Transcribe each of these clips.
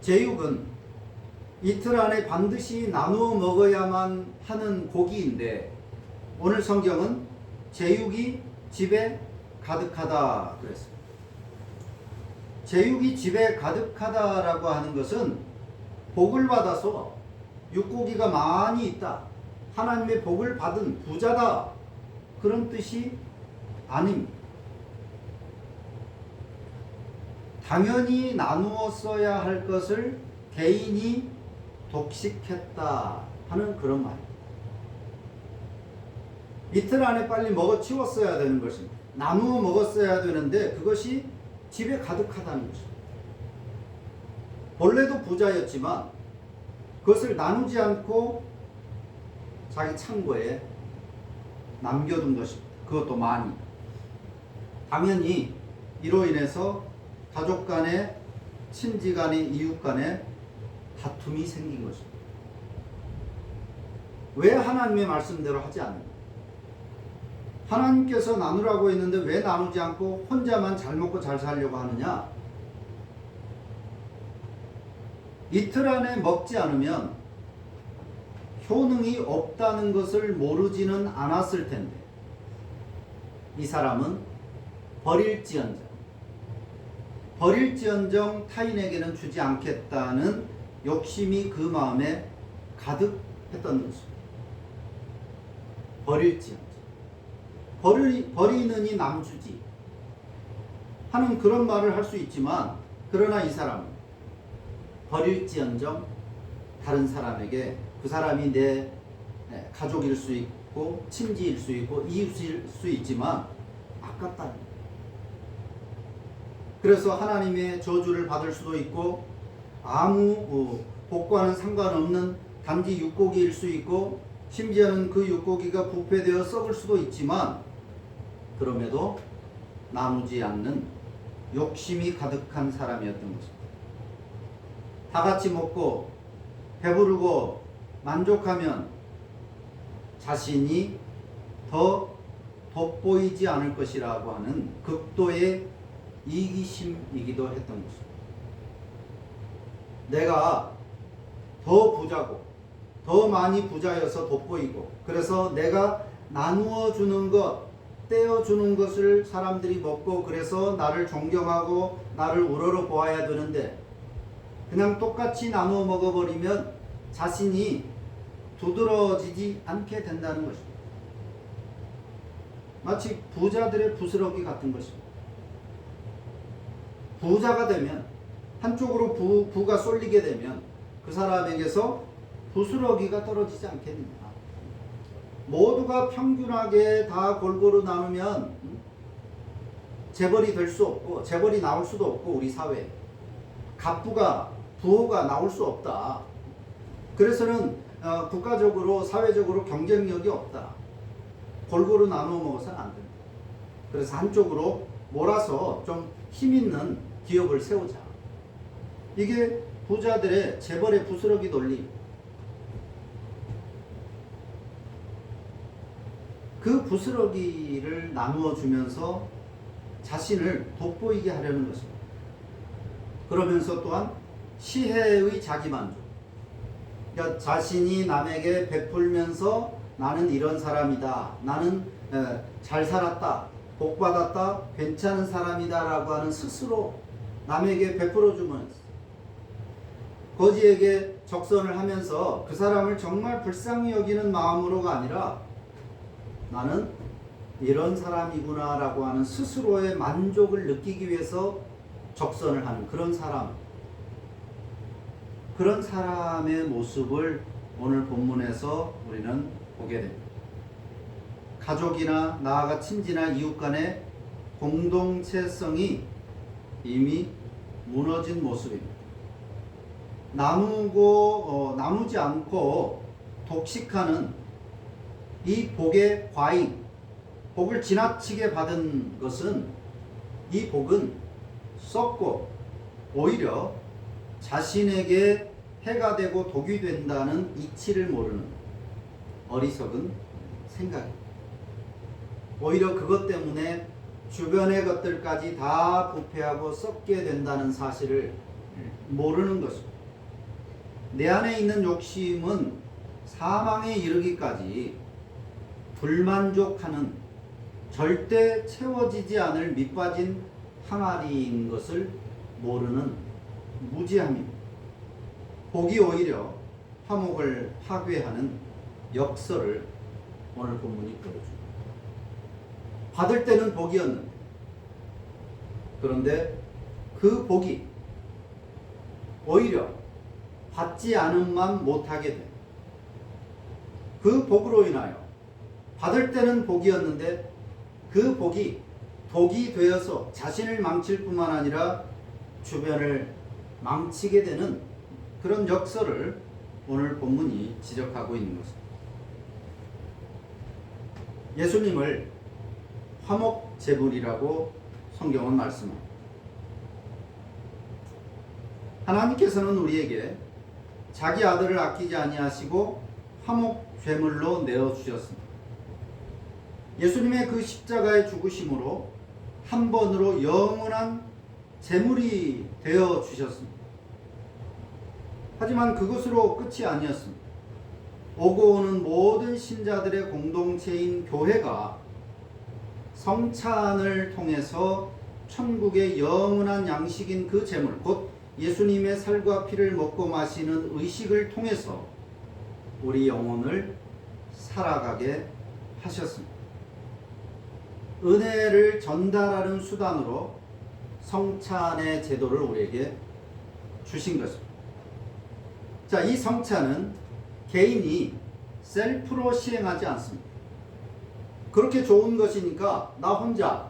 제육은 이틀 안에 반드시 나누어 먹어야만 하는 고기인데 오늘 성경은 제육이 집에 가득하다 그랬습니다. 제육이 집에 가득하다라고 하는 것은 복을 받아서 육고기가 많이 있다, 하나님의 복을 받은 부자다, 그런 뜻이 아닙니다. 당연히 나누어 써야 할 것을 개인이 독식했다 하는 그런 말입니다. 이틀 안에 빨리 먹어 치웠어야 되는 것입니다. 나누어 먹었어야 되는데 그것이 집에 가득하다는 것입니다. 본래도 부자였지만 그것을 나누지 않고 자기 창고에 남겨둔 것입니다. 그것도 많이. 당연히 이로 인해서 가족 간에, 친지 간에, 이웃 간에 다툼이 생긴 것입니다. 왜 하나님의 말씀대로 하지 않는가? 하나님께서 나누라고 했는데 왜 나누지 않고 혼자만 잘 먹고 잘 살려고 하느냐? 이틀 안에 먹지 않으면 효능이 없다는 것을 모르지는 않았을 텐데 이 사람은 버릴지언정 타인에게는 주지 않겠다는 욕심이 그 마음에 가득했던 것입니다. 버리느니 남주지 하는 그런 말을 할 수 있지만, 그러나 이 사람은 버릴지언정 다른 사람에게, 그 사람이 내 가족일 수 있고 친지일 수 있고 이웃일 수 있지만 아깝다는 거예요. 그래서 하나님의 저주를 받을 수도 있고 아무 복과는 상관없는 단지 육고기일 수 있고 심지어는 그 육고기가 부패되어 썩을 수도 있지만 그럼에도 나누지 않는 욕심이 가득한 사람이었던 것입니다. 다 같이 먹고 배부르고 만족하면 자신이 더 돋보이지 않을 것이라고 하는 극도의 이기심이기도 했던 것입니다. 내가 더 부자고 더 많이 부자여서 돋보이고, 그래서 내가 나누어 주는 것, 떼어 주는 것을 사람들이 먹고 그래서 나를 존경하고 나를 우러러 보아야 되는데 그냥 똑같이 나누어 먹어버리면 자신이 두드러지지 않게 된다는 것입니다. 마치 부자들의 부스러기 같은 것입니다. 부자가 되면, 한쪽으로 부가 쏠리게 되면 그 사람에게서 부스러기가 떨어지지 않겠느냐. 모두가 평균하게 다 골고루 나누면 재벌이 될 수 없고 재벌이 나올 수도 없고 우리 사회에 부호가 나올 수 없다. 그래서는 국가적으로 사회적으로 경쟁력이 없다. 골고루 나누어 먹어서는 안 된다. 그래서 한쪽으로 몰아서 좀 힘있는 기업을 세우자. 이게 부자들의 재벌의 부스러기 논리. 그 부스러기를 나누어 주면서 자신을 돋보이게 하려는 것입니다. 그러면서 또한 시혜의 자기만족. 그러니까 자신이 남에게 베풀면서 나는 이런 사람이다, 나는 잘 살았다, 복 받았다, 괜찮은 사람이다 라고 하는 스스로 남에게 베풀어 주면서 거지에게 적선을 하면서 그 사람을 정말 불쌍히 여기는 마음으로가 아니라 나는 이런 사람이구나 라고 하는 스스로의 만족을 느끼기 위해서 적선을 하는 그런 사람의 모습을 오늘 본문에서 우리는 보게 됩니다. 가족이나 나아가 친지나 이웃 간의 공동체성이 이미 무너진 모습입니다. 나누지 않고 독식하는 이 복의 과잉, 복을 지나치게 받은 것은, 이 복은 썩고 오히려 자신에게 해가 되고 독이 된다는 이치를 모르는 어리석은 생각입니다. 오히려 그것 때문에 주변의 것들까지 다 부패하고 썩게 된다는 사실을 모르는 것입니다. 내 안에 있는 욕심은 사망에 이르기까지 불만족하는 절대 채워지지 않을 밑빠진 항아리인 것을 모르는 무지함입니다. 복이 오히려 화목을 파괴하는 역설을 오늘 본문이 보여줍니다. 받을 때는 복이었는데, 그런데 그 복이 오히려 받지 않음만 못하게 돼. 그 복으로 인하여 받을 때는 복이었는데 그 복이 독이 되어서 자신을 망칠 뿐만 아니라 주변을 망치게 되는 그런 역설을 오늘 본문이 지적하고 있는 것입니다. 예수님을 화목제물이라고 성경은 말씀합니다. 하나님께서는 우리에게 자기 아들을 아끼지 아니하시고 화목제물로 내어주셨습니다. 예수님의 그 십자가의 죽으심으로 한 번으로 영원한 제물이 되어 주셨습니다. 하지만 그것으로 끝이 아니었습니다. 오고 오는 모든 신자들의 공동체인 교회가 성찬을 통해서 천국의 영원한 양식인 그 제물, 곧 예수님의 살과 피를 먹고 마시는 의식을 통해서 우리 영혼을 살아가게 하셨습니다. 은혜를 전달하는 수단으로 성찬의 제도를 우리에게 주신 것입니다. 자, 이 성찬은 개인이 셀프로 시행하지 않습니다. 그렇게 좋은 것이니까 나 혼자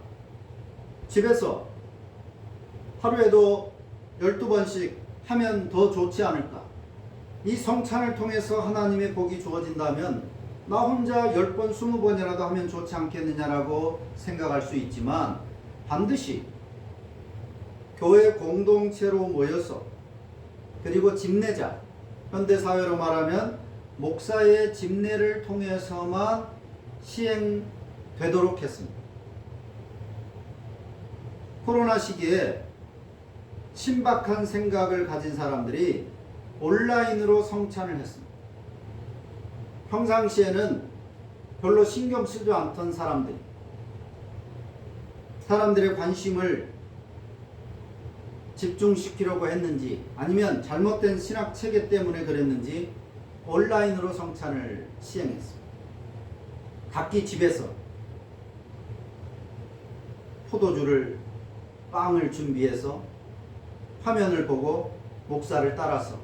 집에서 하루에도 12번씩 하면 더 좋지 않을까? 이 성찬을 통해서 하나님의 복이 주어진다면 나 혼자 10번, 20번이라도 하면 좋지 않겠느냐라고 생각할 수 있지만, 반드시 교회 공동체로 모여서, 그리고 집례자, 현대사회로 말하면 목사의 집례를 통해서만 시행되도록 했습니다. 코로나 시기에 신박한 생각을 가진 사람들이 온라인으로 성찬을 했습니다. 평상시에는 별로 신경 쓰지 않던 사람들의 관심을 집중시키려고 했는지, 아니면 잘못된 신학 체계 때문에 그랬는지 온라인으로 성찬을 시행했습니다. 각기 집에서 포도주를, 빵을 준비해서 화면을 보고 목사를 따라서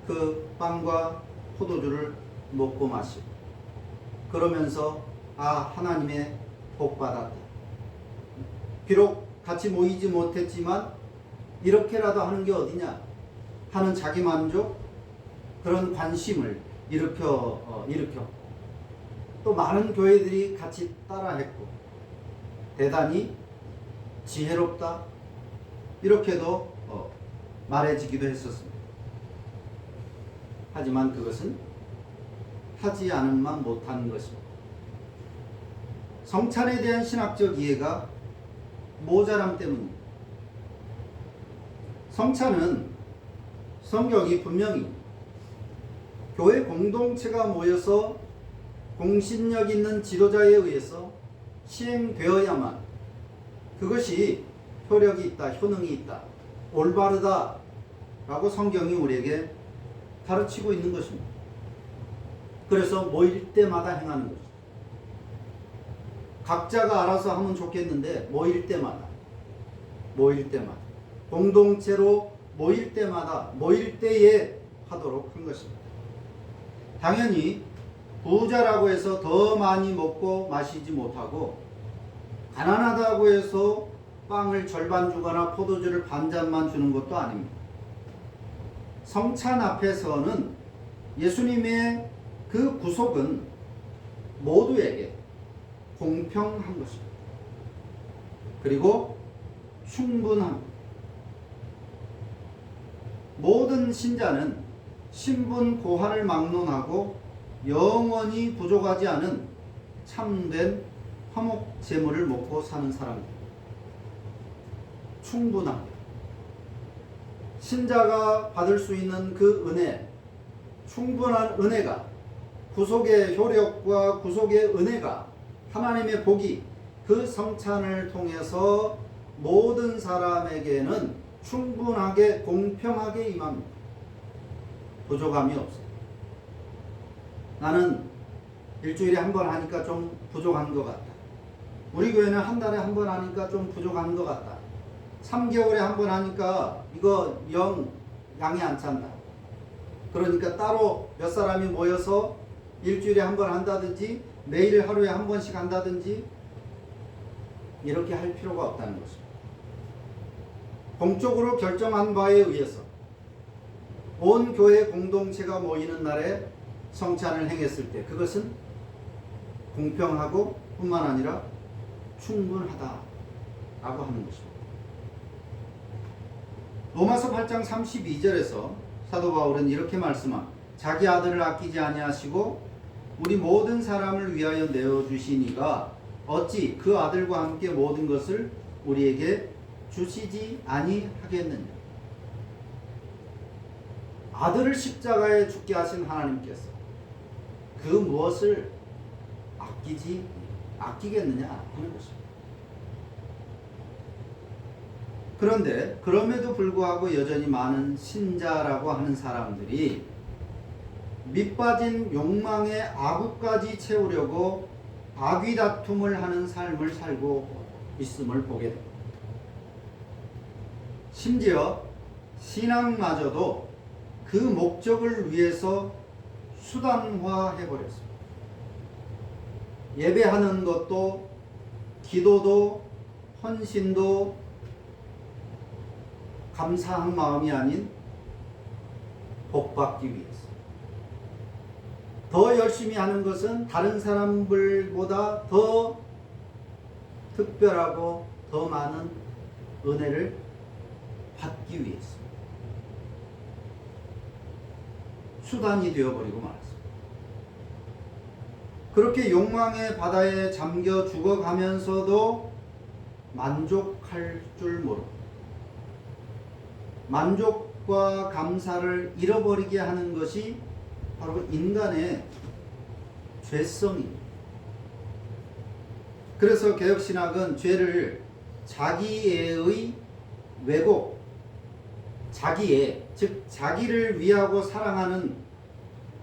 그 빵과 포도주를 먹고 마시고, 그러면서 하나님의 복 받았다. 비록 같이 모이지 못했지만 이렇게라도 하는 게 어디냐 하는 자기 만족, 그런 관심을 일으켜 또 많은 교회들이 같이 따라했고, 대단히 지혜롭다 이렇게도 말해지기도 했었습니다. 하지만 그것은 하지 않음만 못하는 것입니다. 성찬에 대한 신학적 이해가 모자람 때문입니다. 성찬은 성경이 분명히 교회 공동체가 모여서 공신력 있는 지도자에 의해서 시행되어야만 그것이 효력이 있다, 효능이 있다, 올바르다 라고 성경이 우리에게 가르치고 있는 것입니다. 그래서 모일 때마다 행하는 것입니다. 각자가 알아서 하면 좋겠는데 모일 때마다 공동체로 모일 때마다 모일 때에 하도록 한 것입니다. 당연히 부자라고 해서 더 많이 먹고 마시지 못하고, 가난하다고 해서 빵을 절반 주거나 포도주를 반잔만 주는 것도 아닙니다. 성찬 앞에서는 예수님의 그 구속은 모두에게 공평한 것입니다. 그리고 충분합니다. 모든 신자는 신분 고하를 막론하고 영원히 부족하지 않은 참된 화목 제물을 먹고 사는 사람들, 충분합니다. 신자가 받을 수 있는 그 은혜, 충분한 은혜가, 구속의 효력과 구속의 은혜가, 하나님의 복이 그 성찬을 통해서 모든 사람에게는 충분하게 공평하게 임합니다. 부족함이 없어요. 나는 일주일에 한 번 하니까 좀 부족한 것 같다. 우리 교회는 한 달에 한 번 하니까 좀 부족한 것 같다. 3개월에 한 번 하니까 이거 영 양이 안 찬다. 그러니까 따로 몇 사람이 모여서 일주일에 한 번 한다든지 매일 하루에 한 번씩 한다든지 이렇게 할 필요가 없다는 것입니다. 공적으로 결정한 바에 의해서 온 교회 공동체가 모이는 날에 성찬을 행했을 때 그것은 공평하고 뿐만 아니라 충분하다라고 하는 것입니다. 로마서 8장 32절에서 사도 바울은 이렇게 말씀합니다. 자기 아들을 아끼지 아니하시고 우리 모든 사람을 위하여 내어주시니가 어찌 그 아들과 함께 모든 것을 우리에게 주시지 아니하겠느냐. 아들을 십자가에 죽게 하신 하나님께서 그 무엇을 아끼겠느냐 하는 것입니다. 그런데 그럼에도 불구하고 여전히 많은 신자라고 하는 사람들이 밑빠진 욕망의 아구까지 채우려고 아귀 다툼을 하는 삶을 살고 있음을 보게 됩니다. 심지어 신앙마저도 그 목적을 위해서 수단화해버렸습니다. 예배하는 것도 기도도 헌신도 감사한 마음이 아닌 복받기 위해서 더 열심히 하는 것은 다른 사람들보다 더 특별하고 더 많은 은혜를 받기 위해서 수단이 되어버리고 말았습니다. 그렇게 욕망의 바다에 잠겨 죽어가면서도 만족할 줄 모르고 만족과 감사를 잃어버리게 하는 것이 바로 인간의 죄성입니다. 그래서 개혁신학은 죄를 자기애의 왜곡, 자기애, 즉 자기를 위하고 사랑하는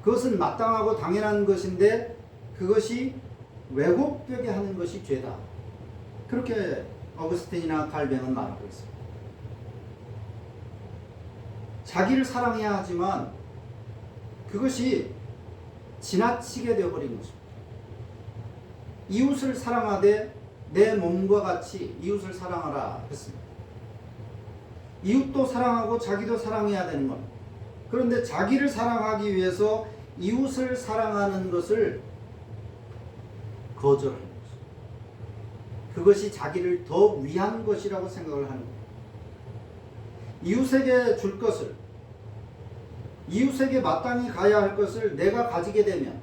그것은 마땅하고 당연한 것인데 그것이 왜곡되게 하는 것이 죄다. 그렇게 어거스틴이나 칼뱅은 말하고 있습니다. 자기를 사랑해야 하지만 그것이 지나치게 되어버린 것입니다. 이웃을 사랑하되 내 몸과 같이 이웃을 사랑하라 했습니다. 이웃도 사랑하고 자기도 사랑해야 되는 겁니다. 그런데 자기를 사랑하기 위해서 이웃을 사랑하는 것을 거절하는 것입니다. 그것이 자기를 더 위한 것이라고 생각을 하는 겁니다. 이웃에게 줄 것을, 이웃에게 마땅히 가야 할 것을 내가 가지게 되면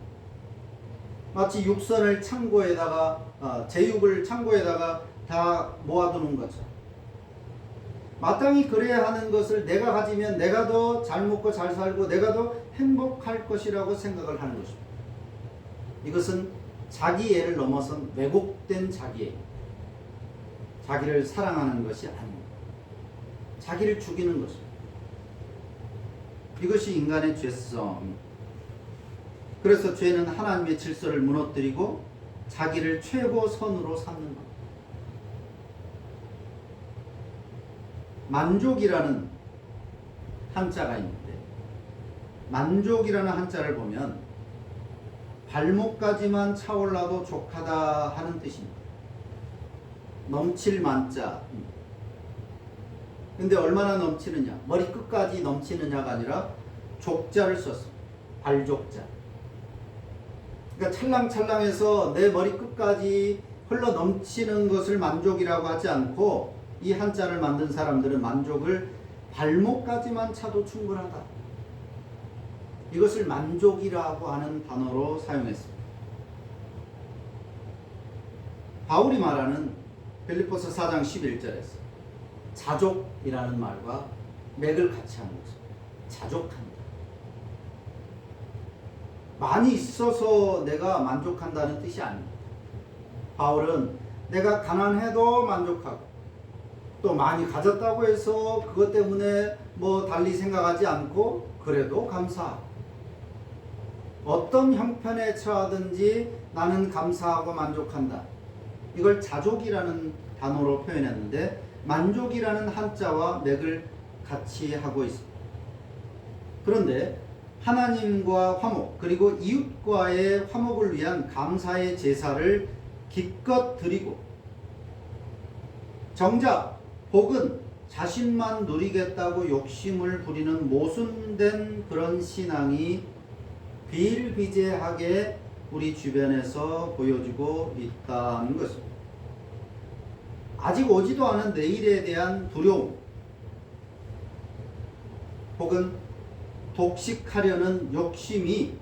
마치 육선을 창고에다가 제육을 창고에다가 다 모아두는 것처럼 마땅히 그래야 하는 것을 내가 가지면 내가 더 잘 먹고 잘 살고 내가 더 행복할 것이라고 생각을 하는 것입니다. 이것은 자기애를 넘어선 왜곡된 자기애, 자기를 사랑하는 것이 아닙니다. 자기를 죽이는 것입니다. 이것이 인간의 죄성입니다. 그래서 죄는 하나님의 질서를 무너뜨리고 자기를 최고선으로 삼는 겁니다. 만족이라는 한자가 있는데 만족이라는 한자를 보면 발목까지만 차올라도 족하다 하는 뜻입니다. 넘칠 만자입니다. 근데 얼마나 넘치느냐, 머리 끝까지 넘치느냐가 아니라 족자를 썼습니다. 발족자. 그러니까 찰랑찰랑해서 내 머리 끝까지 흘러 넘치는 것을 만족이라고 하지 않고 이 한자를 만든 사람들은 만족을 발목까지만 차도 충분하다. 이것을 만족이라고 하는 단어로 사용했습니다. 바울이 말하는 빌립보서 4장 11절에서 자족이라는 말과 맥을 같이 하는 것입니다. 자족한다. 많이 있어서 내가 만족한다는 뜻이 아닙니다. 바울은 내가 가난해도 만족하고 또 많이 가졌다고 해서 그것 때문에 뭐 달리 생각하지 않고 그래도 감사하고 어떤 형편에 처하든지 나는 감사하고 만족한다. 이걸 자족이라는 단어로 표현했는데 만족이라는 한자와 맥을 같이 하고 있습니다. 그런데 하나님과 화목 그리고 이웃과의 화목을 위한 감사의 제사를 기껏 드리고 정작 복은 자신만 누리겠다고 욕심을 부리는 모순된 그런 신앙이 비일비재하게 우리 주변에서 보여지고 있다는 것입니다. 아직 오지도 않은 내일에 대한 두려움 혹은 독식하려는 욕심이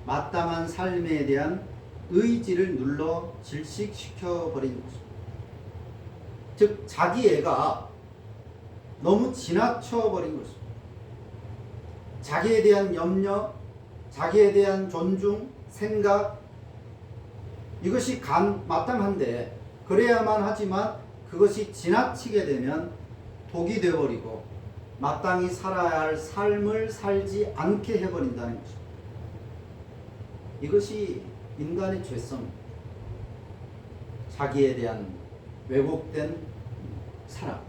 마땅한 삶에 대한 의지를 눌러 질식시켜 버리는 것입니다. 즉 자기 애가 너무 지나쳐 버린 것입니다. 자기에 대한 염려, 자기에 대한 존중, 생각 이것이 마땅한데 그래야만 하지만 그것이 지나치게 되면 독이 되어버리고 마땅히 살아야 할 삶을 살지 않게 해버린다는 것입니다. 이것이 인간의 죄성입니다. 자기에 대한 왜곡된 사랑.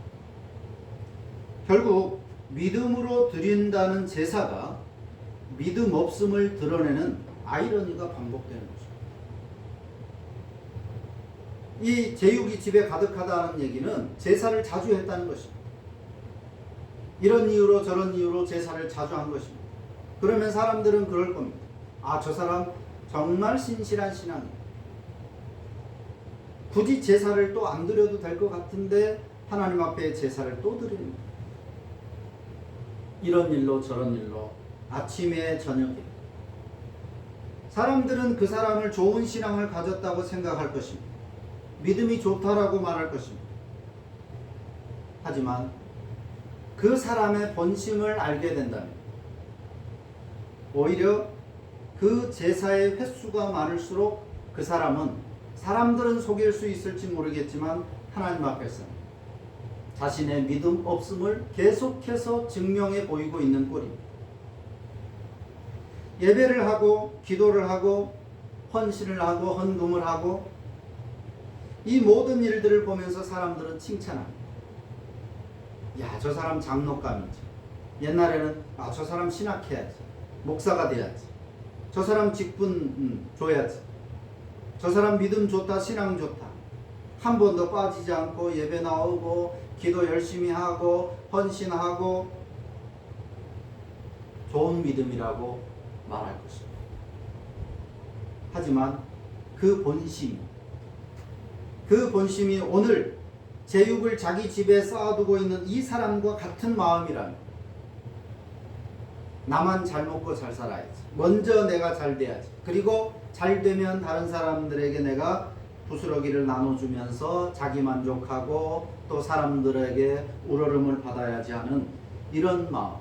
결국 믿음으로 드린다는 제사가 믿음 없음을 드러내는 아이러니가 반복되는 것입니다. 이 제육이 집에 가득하다는 얘기는 제사를 자주 했다는 것입니다. 이런 이유로 저런 이유로 제사를 자주 한 것입니다. 그러면 사람들은 그럴 겁니다. 아, 저 사람 정말 신실한 신앙이에요. 굳이 제사를 또 안 드려도 될 것 같은데 하나님 앞에 제사를 또 드립니다. 이런 일로 저런 일로 아침에 저녁에 사람들은 그 사람을 좋은 신앙을 가졌다고 생각할 것입니다. 믿음이 좋다라고 말할 것입니다. 하지만 그 사람의 본심을 알게 된다면 오히려 그 제사의 횟수가 많을수록 그 사람은 사람들은 속일 수 있을지 모르겠지만 하나님 앞에서는 자신의 믿음 없음을 계속해서 증명해 보이고 있는 꼴입니다. 예배를 하고 기도를 하고 헌신을 하고 헌금을 하고 이 모든 일들을 보면서 사람들은 칭찬합니다. 야, 저 사람 장로감이지. 옛날에는 아, 저 사람 신학해야지. 목사가 돼야지. 저 사람 직분 줘야지. 저 사람 믿음 좋다, 신앙 좋다. 한 번도 빠지지 않고 예배 나오고 기도 열심히 하고 헌신하고 좋은 믿음이라고 말할 것입니다. 하지만 그 본심이 오늘 제육을 자기 집에 쌓아두고 있는 이 사람과 같은 마음이라면 나만 잘 먹고 잘 살아야지. 먼저 내가 잘 돼야지. 그리고 잘 되면 다른 사람들에게 내가 부스러기를 나눠주면서 자기 만족하고 또 사람들에게 우러름을 받아야지 하는 이런 마음.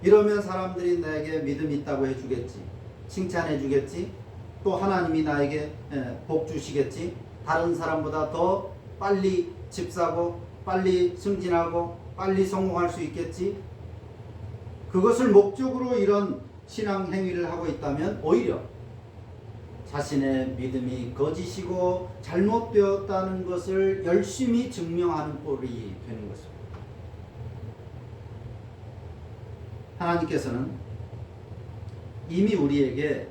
이러면 사람들이 내게 믿음 있다고 해주겠지. 칭찬해 주겠지. 또 하나님이 나에게 복 주시겠지. 다른 사람보다 더 빨리 집 사고 빨리 승진하고 빨리 성공할 수 있겠지. 그것을 목적으로 이런 신앙 행위를 하고 있다면 오히려 자신의 믿음이 거짓이고 잘못되었다는 것을 열심히 증명하는 꼴이 되는 것입니다. 하나님께서는 이미 우리에게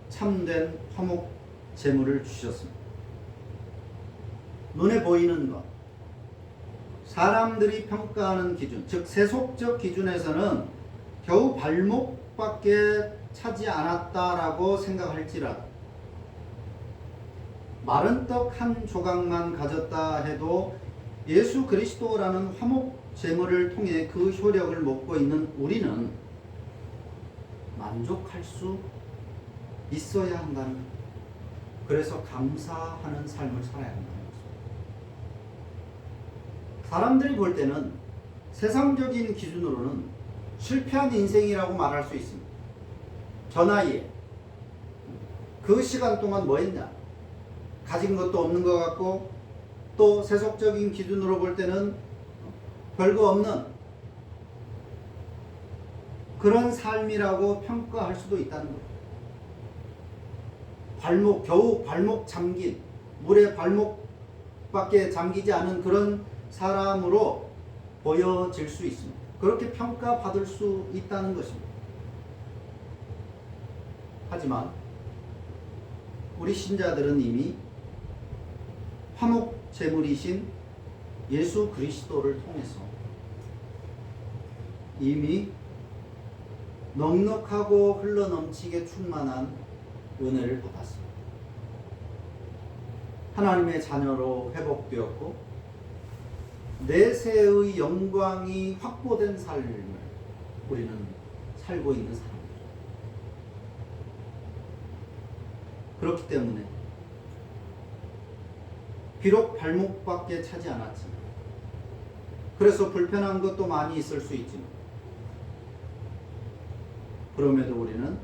참된 화목 제물을 주셨습니다. 눈에 보이는 것, 사람들이 평가하는 기준, 즉 세속적 기준에서는 겨우 발목밖에 차지 않았다라고 생각할지라도 마른 떡 한 조각만 가졌다 해도 예수 그리스도라는 화목 제물을 통해 그 효력을 먹고 있는 우리는 만족할 수 있어야 한다는 것. 그래서 감사하는 삶을 살아야 한다는 것입니다. 사람들이 볼 때는 세상적인 기준으로는 실패한 인생이라고 말할 수 있습니다. 저 나이에 그 시간 동안 뭐 했냐? 가진 것도 없는 것 같고 또 세속적인 기준으로 볼 때는 별거 없는 그런 삶이라고 평가할 수도 있다는 거예요. 겨우 발목 잠긴, 물에 발목밖에 잠기지 않은 그런 사람으로 보여질 수 있습니다. 그렇게 평가받을 수 있다는 것입니다. 하지만 우리 신자들은 이미 화목 제물이신 예수 그리스도를 통해서 이미 넉넉하고 흘러넘치게 충만한 은혜를 받았습니다. 하나님의 자녀로 회복되었고 내세의 영광이 확보된 삶을 우리는 살고 있는 사람입니다. 그렇기 때문에 비록 발목밖에 차지 않았지만 그래서 불편한 것도 많이 있을 수 있지만 그럼에도 우리는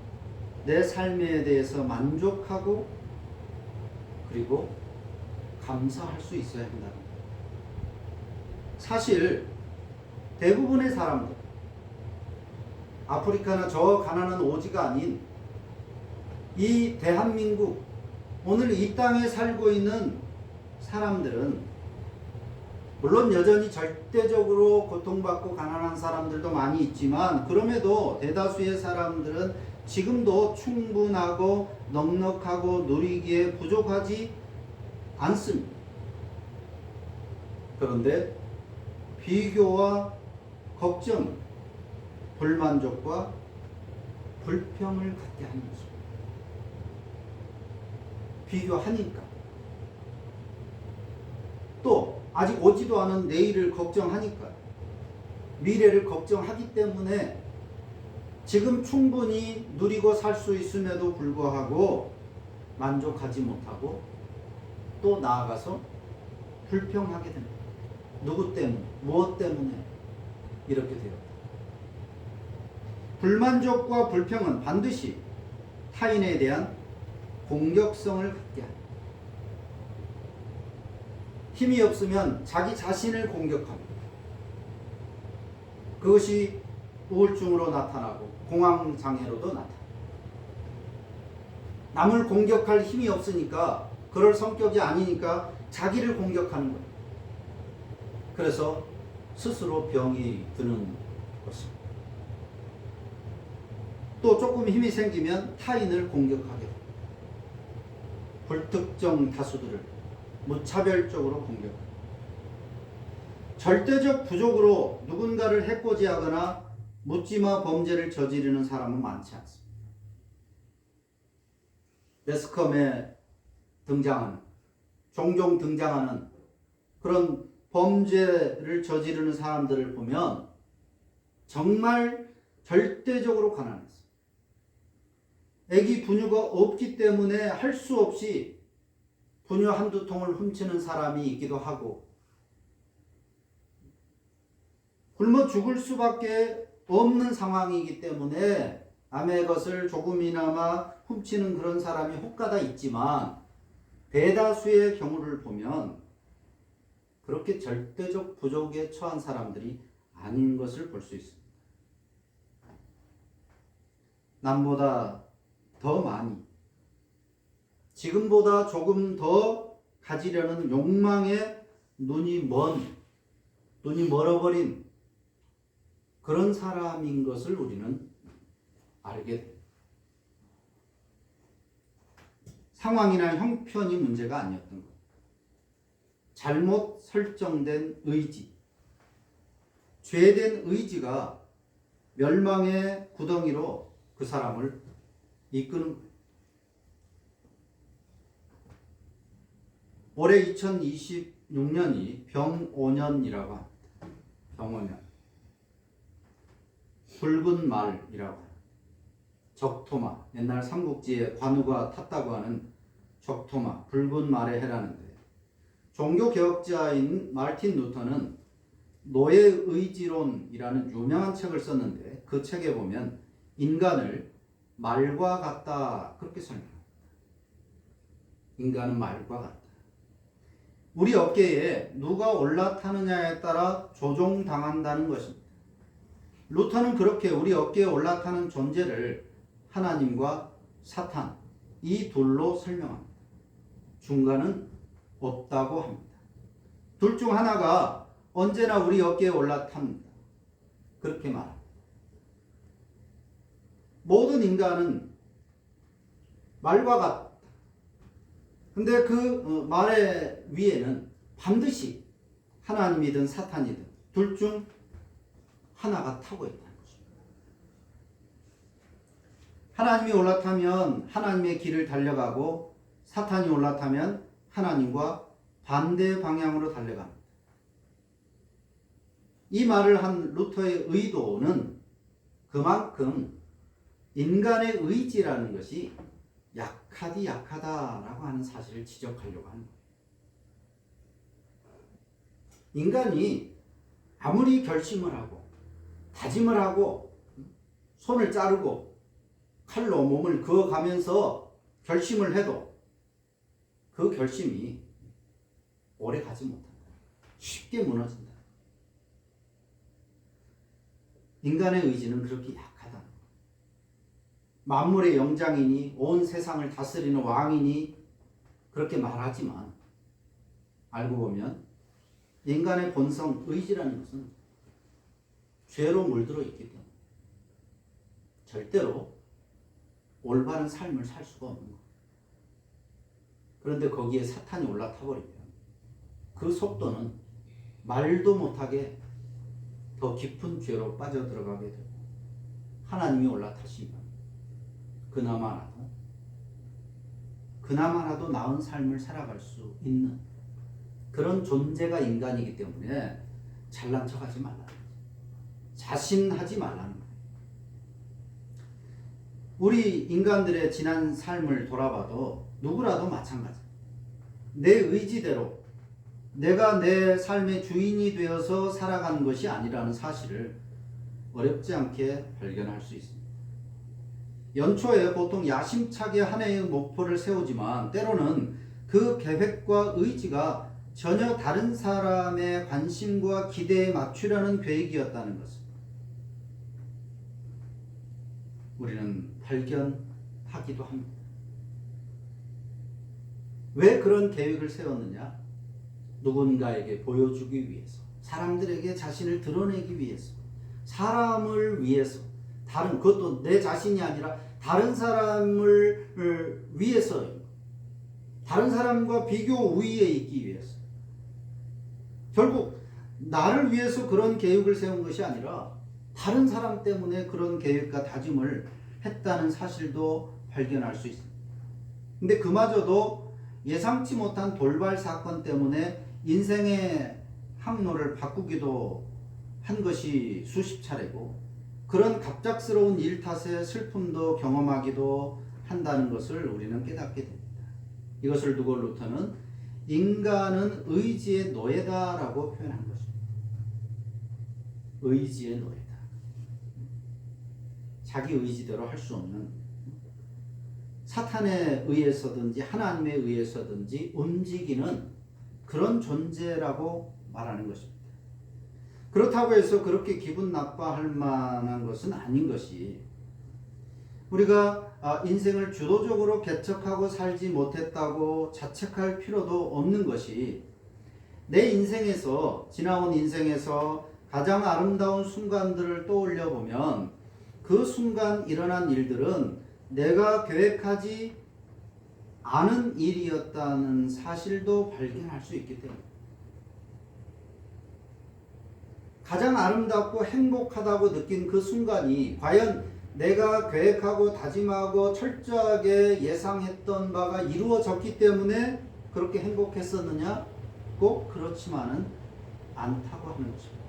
내 삶에 대해서 만족하고 그리고 감사할 수 있어야 한다. 사실 대부분의 사람들, 아프리카나 저 가난한 오지가 아닌 이 대한민국, 오늘 이 땅에 살고 있는 사람들은 물론 여전히 절대적으로 고통받고 가난한 사람들도 많이 있지만 그럼에도 대다수의 사람들은 지금도 충분하고 넉넉하고 누리기에 부족하지 않습니다. 그런데 비교와 걱정, 불만족과 불평을 갖게 하는 것입니다. 비교하니까 또 아직 오지도 않은 내일을 걱정하니까 미래를 걱정하기 때문에 지금 충분히 누리고 살 수 있음에도 불구하고 만족하지 못하고 또 나아가서 불평하게 됩니다. 누구 때문에, 무엇 때문에 이렇게 되었다. 불만족과 불평은 반드시 타인에 대한 공격성을 갖게 합니다. 힘이 없으면 자기 자신을 공격합니다. 그것이 우울증으로 나타나고 공황장애로도 나타납니다. 남을 공격할 힘이 없으니까 그럴 성격이 아니니까 자기를 공격하는 거예요. 그래서 스스로 병이 드는 것입니다. 또 조금 힘이 생기면 타인을 공격하게 됩니다. 불특정 다수들을 무차별적으로 공격합니다. 절대적 부족으로 누군가를 해코지하거나 묻지마 범죄를 저지르는 사람은 많지 않습니다. 매스컴에 종종 등장하는 그런 범죄를 저지르는 사람들을 보면 정말 절대적으로 가난했어요. 애기 분유가 없기 때문에 할 수 없이 분유 한두 통을 훔치는 사람이 있기도 하고 굶어 죽을 수밖에 없는 상황이기 때문에 남의 것을 조금이나마 훔치는 그런 사람이 혹가다 있지만 대다수의 경우를 보면 그렇게 절대적 부족에 처한 사람들이 아닌 것을 볼 수 있습니다. 남보다 더 많이, 지금보다 조금 더 가지려는 욕망에 눈이 멀어버린 그런 사람인 것을 우리는 알게 됩니다. 상황이나 형편이 문제가 아니었던 것. 잘못 설정된 의지, 죄된 의지가 멸망의 구덩이로 그 사람을 이끄는 거예요. 올해 2026년이 병5년이라고 합니다. 병5년. 붉은 말이라고 합니다. 적토마, 옛날 삼국지에 관우가 탔다고 하는 적토마, 붉은 말의 해라는데 종교개혁자인 마르틴 루터는 노예 의지론이라는 유명한 책을 썼는데 그 책에 보면 인간을 말과 같다 그렇게 설명합니다. 인간은 말과 같다. 우리 어깨에 누가 올라타느냐에 따라 조종당한다는 것입니다. 루터는 그렇게 우리 어깨에 올라타는 존재를 하나님과 사탄 이 둘로 설명합니다. 중간은 없다고 합니다. 둘 중 하나가 언제나 우리 어깨에 올라탑니다. 그렇게 말합니다. 모든 인간은 말과 같다. 근데 그 말의 위에는 반드시 하나님이든 사탄이든 둘 중 하나가 타고 있다는 것입니다. 하나님이 올라타면 하나님의 길을 달려가고 사탄이 올라타면 하나님과 반대 방향으로 달려갑니다. 이 말을 한 루터의 의도는 그만큼 인간의 의지라는 것이 약하다라고 하는 사실을 지적하려고 하는 거예요. 인간이 아무리 결심을 하고 다짐을 하고 손을 자르고 칼로 몸을 그어가면서 결심을 해도 그 결심이 오래 가지 못한다. 쉽게 무너진다. 인간의 의지는 그렇게 약하다. 만물의 영장이니 온 세상을 다스리는 왕이니 그렇게 말하지만 알고 보면 인간의 본성 의지라는 것은 죄로 물들어 있기 때문에 절대로 올바른 삶을 살 수가 없는 거예요. 그런데 거기에 사탄이 올라타 버리면 그 속도는 말도 못하게 더 깊은 죄로 빠져들어가게 되고 하나님이 올라타시면 그나마라도 나은 삶을 살아갈 수 있는 그런 존재가 인간이기 때문에 잘난 척하지 말라는 거예요. 자신하지 말라는 거예요. 우리 인간들의 지난 삶을 돌아봐도 누구라도 마찬가지예요. 내 의지대로 내가 내 삶의 주인이 되어서 살아가는 것이 아니라는 사실을 어렵지 않게 발견할 수 있습니다. 연초에 보통 야심차게 한 해의 목표를 세우지만 때로는 그 계획과 의지가 전혀 다른 사람의 관심과 기대에 맞추려는 계획이었다는 것을 우리는 발견하기도 합니다. 왜 그런 계획을 세웠느냐? 누군가에게 보여주기 위해서, 사람들에게 자신을 드러내기 위해서, 사람을 위해서, 그것도 내 자신이 아니라 다른 사람을 위해서, 다른 사람과 비교 우위에 있기 위해서. 결국 나를 위해서 그런 계획을 세운 것이 아니라 다른 사람 때문에 그런 계획과 다짐을 했다는 사실도 발견할 수 있습니다. 근데 그마저도 예상치 못한 돌발 사건 때문에 인생의 항로를 바꾸기도 한 것이 수십 차례고 그런 갑작스러운 일 탓에 슬픔도 경험하기도 한다는 것을 우리는 깨닫게 됩니다. 이것을 두고 루터는 인간은 의지의 노예다라고 표현한 것입니다. 의지의 노예다. 자기 의지대로 할 수 없는 사탄에 의해서든지 하나님에 의해서든지 움직이는 그런 존재라고 말하는 것입니다. 그렇다고 해서 그렇게 기분 나빠할 만한 것은 아닌 것이 우리가 인생을 주도적으로 개척하고 살지 못했다고 자책할 필요도 없는 것이 내 인생에서 지나온 인생에서 가장 아름다운 순간들을 떠올려 보면 그 순간 일어난 일들은 내가 계획하지 않은 일이었다는 사실도 발견할 수 있기 때문에 가장 아름답고 행복하다고 느낀 그 순간이 과연 내가 계획하고 다짐하고 철저하게 예상했던 바가 이루어졌기 때문에 그렇게 행복했었느냐? 꼭 그렇지만은 않다고 하는 것입니다.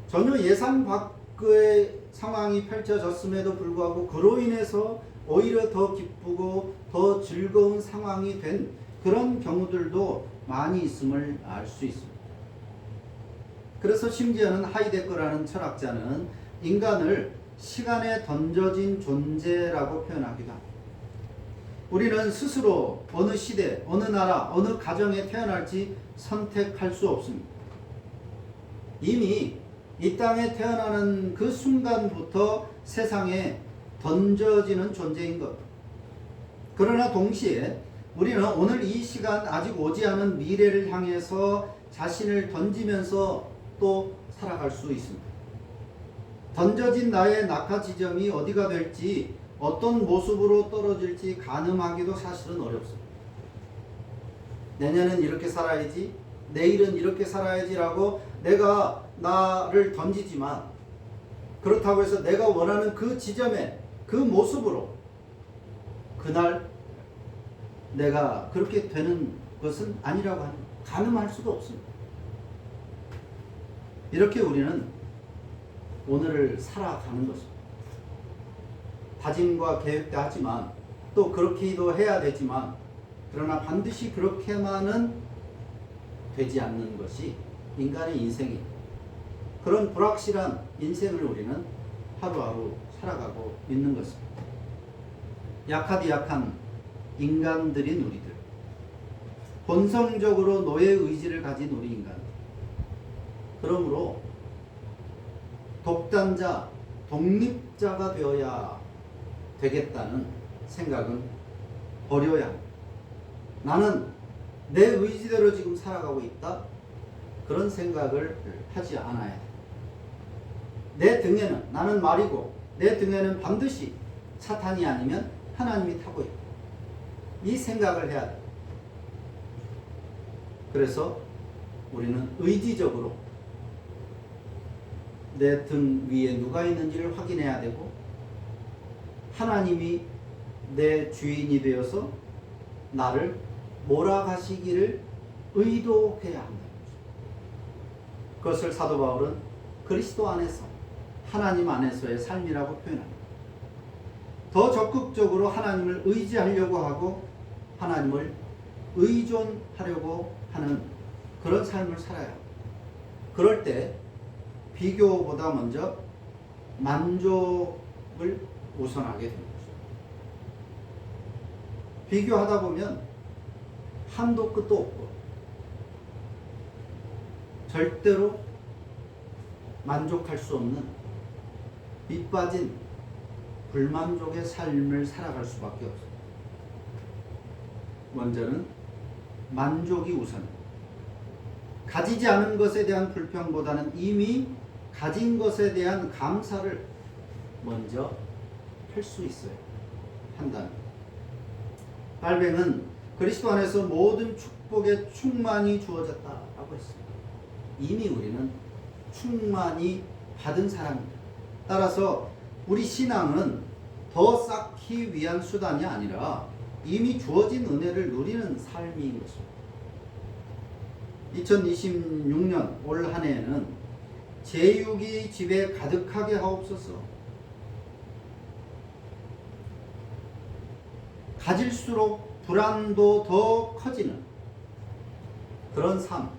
전혀 예상 밖의 상황이 펼쳐졌음에도 불구하고 그로 인해서 오히려 더 기쁘고 더 즐거운 상황이 된 그런 경우들도 많이 있음을 알 수 있습니다. 그래서 심지어는 하이데거라는 철학자는 인간을 시간에 던져진 존재라고 표현하기도 합니다. 우리는 스스로 어느 시대, 어느 나라, 어느 가정에 태어날지 선택할 수 없습니다. 이미 이 땅에 태어나는 그 순간부터 세상에 던져지는 존재인 것. 그러나 동시에 우리는 오늘 이 시간 아직 오지 않은 미래를 향해서 자신을 던지면서 또 살아갈 수 있습니다. 던져진 나의 낙하 지점이 어디가 될지, 어떤 모습으로 떨어질지 가늠하기도 사실은 어렵습니다. 내년은 이렇게 살아야지, 내일은 이렇게 살아야지라고 내가 나를 던지지만, 그렇다고 해서 내가 원하는 그 지점에 그 모습으로 그날 내가 그렇게 되는 것은 아니라고 하는, 가늠할 수도 없습니다. 이렇게 우리는 오늘을 살아가는 것입니다. 다짐과 계획도 하지만 또 그렇게도 해야 되지만, 그러나 반드시 그렇게만은 되지 않는 것이 인간의 인생입니다. 그런 불확실한 인생을 우리는 하루하루 살아가고 있는 것입니다. 약하디 약한 인간들인 우리들, 본성적으로 노예 의지를 가진 우리 인간들, 그러므로 독단자, 독립자가 되어야 되겠다는 생각은 버려야 합니다. 나는 내 의지대로 지금 살아가고 있다, 그런 생각을 하지 않아야 돼. 내 등에는, 나는 말이고 내 등에는 반드시 사탄이 아니면 하나님이 타고 있다, 이 생각을 해야 돼. 그래서 우리는 의지적으로 내 등 위에 누가 있는지를 확인해야 되고, 하나님이 내 주인이 되어서 나를 몰아가시기를 의도해야 한다. 그것을 사도 바울은 그리스도 안에서, 하나님 안에서의 삶이라고 표현합니다. 더 적극적으로 하나님을 의지하려고 하고 하나님을 의존하려고 하는 그런 삶을 살아야 합니다. 그럴 때 비교보다 먼저 만족을 우선하게 됩니다. 비교하다 보면 한도 끝도 없고 절대로 만족할 수 없는 밑빠진 불만족의 삶을 살아갈 수밖에 없어요. 먼저는 만족이 우선입니다. 가지지 않은 것에 대한 불평보다는 이미 가진 것에 대한 감사를 먼저 할 수 있어야 한다는 것. 발뱅은 그리스도 안에서 모든 축복의 충만이 주어졌다라고 했습니다. 이미 우리는 충만히 받은 사람입니다. 따라서 우리 신앙은 더 쌓기 위한 수단이 아니라 이미 주어진 은혜를 누리는 삶인 것입니다. 2026년 올 한 해에는 제육이 집에 가득하게 하옵소서. 가질수록 불안도 더 커지는 그런 삶,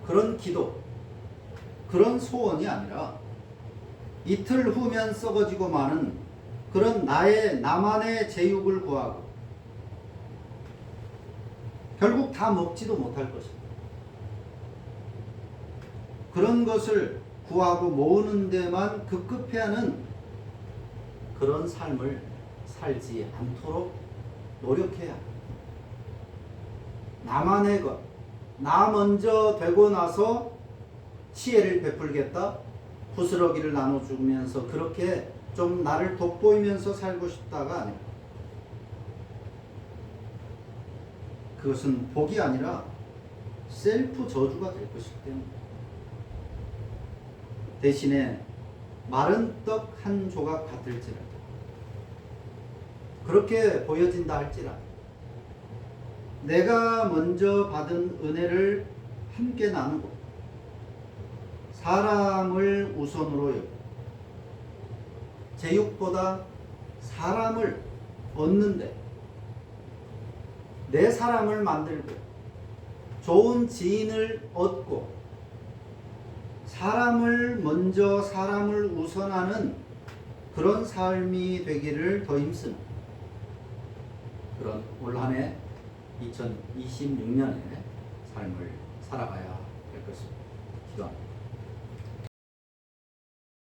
그런 기도, 그런 소원이 아니라 이틀 후면 썩어지고 마는 그런 나만의 제육을 구하고 결국 다 먹지도 못할 것입니다. 그런 것을 구하고 모으는 데만 급급해하는 그런 삶을 살지 않도록 노력해야 합니다. 나만의 것, 나 먼저 되고 나서 치혜를 베풀겠다, 부스러기를 나눠주면서 그렇게 좀 나를 돋보이면서 살고 싶다가 아니라, 그것은 복이 아니라 셀프 저주가 될 것이기 때문에 대신에 마른 떡 한 조각 같을지라도 그렇게 보여진다 할지라도 내가 먼저 받은 은혜를 함께 나누고 사람을 우선으로 여기고 제육보다 사람을 얻는데 내 사람을 만들고 좋은 지인을 얻고 사람을 먼저 사람을 우선하는 그런 삶이 되기를 더 힘쓰는 그런 올 한 해 2026년의 삶을 살아가야 될 것입니다. 기도합니다.